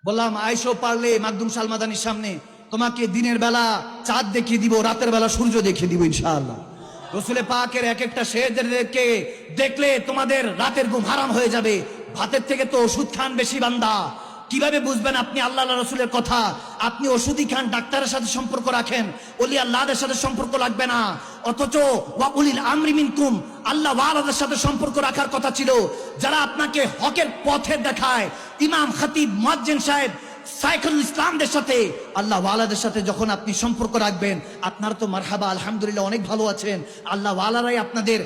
বললাম আয়েশা পারলে মাকদুম সালমাদানির সামনে তোমাকে দিনের বেলা চাঁদ দেখিয়ে দিব, রাতের বেলা সূর্য দেখিয়ে দিব ইনশাআল্লাহ। রসুলের পাকের এক একটা শেরদেরকে দেখলে তোমাদের রাতের ঘুম হারাম হয়ে যাবে। ভাতের থেকে তো ওষুধ খান বেশি বান্দা। কিভাবে বুঝবেন আপনি আল্লাহ রসুলের কথা? আপনি ওষুধই খান, ডাক্তারের সাথে সম্পর্ক রাখেন, ওলি আল্লাহদের সাথে সম্পর্ক লাগবে না। অথচ ওয়া উলিল আমরি মিনকুম, আল্লাহ ওয়ালাদের সাথে সম্পর্ক রাখার কথা ছিল, যারা আপনাকে হকের পথে দেখায়। ইমাম খতিব মুয়াজ্জিন সাহেব সাইকুল ইসলামদের সাথে, আল্লাহ ওয়ালাদের সাথে যখন আপনি সম্পর্ক রাখবেন, আপনার তো মারহাবা আলহামদুলিল্লাহ অনেক ভালো আছেন। আল্লাহ ওয়ালারাই আপনাদের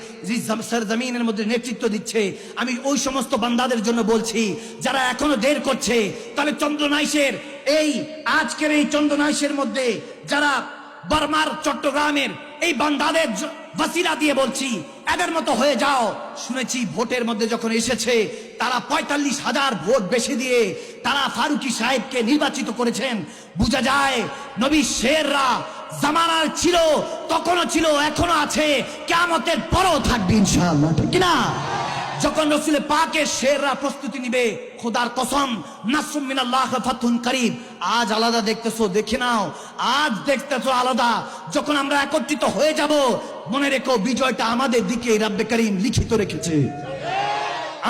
সরজমিনের মধ্যে নেতৃত্ব দিচ্ছে। আমি ওই সমস্ত বান্দাদের জন্য বলছি যারা এখনো দের করছে, তাহলে চন্দ্রনাইশের এই আজকের এই চন্দ্রনাইশের মধ্যে যারা বর্মার চট্টগ্রামের এই বান্দাদের ওয়াসিলা দিয়ে বলছি, এদের মতো হয়ে যাও। শুনেছি ভোটের মধ্যে যখন এসেছে তারা ৪৫,০০০ ভোট বেশি দিয়ে তারা ফারুকি সাহেবকে নির্বাচিত করেছেন। বোঝা যায় নবী শেররা জামানার ছিল, তখনও ছিল, এখনো আছে, কিয়ামতের পরও থাকবে ইনশাআল্লাহ, ঠিক না? যখন রসুল পাকের শেররা প্রস্তুতি নিবে, খোদার কসম নাসরুম মিনাল্লাহ ফাতহুন করিব। আজ আলাদা দেখতেছো, দেখে নাও, আজ দেখতেছো আলাদা। যখন আমরা একত্রিত হয়ে যাব, মনে রেখো বিজয়টা আমাদের দিকে রব্বে করিম লিখিত রেখেছে,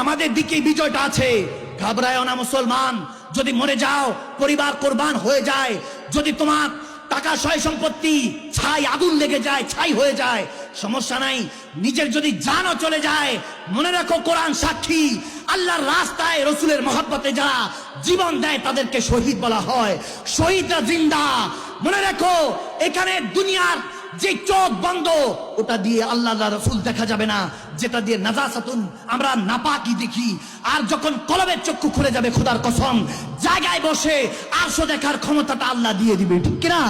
আমাদের দিকে বিজয়টা আছে। ঘাবড়ায়ও না মুসলমান। যদি মরে যাও, পরিবার কোরবান হয়ে যায়, যদি তোমার টাকা সয় সম্পত্তি ছাই আগুন লেগে যায়, ছাই হয়ে যায়, সমস্যা নাই। নিজের যদি জানও চলে যায়, মনে রাখো কোরআন সাক্ষী, আল্লাহর রাস্তায় রসুলের মহব্বতে যারা জীবন দেয় তাদেরকে শহীদ বলা হয়। শহীদরা জিন্দা। মনে রাখো এখানে দুনিয়ার যে চোখ বন্ধ, ওটা দিয়ে আল্লাহ রসুল দেখা যাবে না, যেটা দিয়ে নাজাসাতুন আমরা নাপাকি দেখি। আর যখন কলবের চক্ষু খুলে যাবে, খোদার কসম জায়গায় বসে আরশো দেখার ক্ষমতাটা আল্লাহ দিয়ে দিবে, ঠিক না?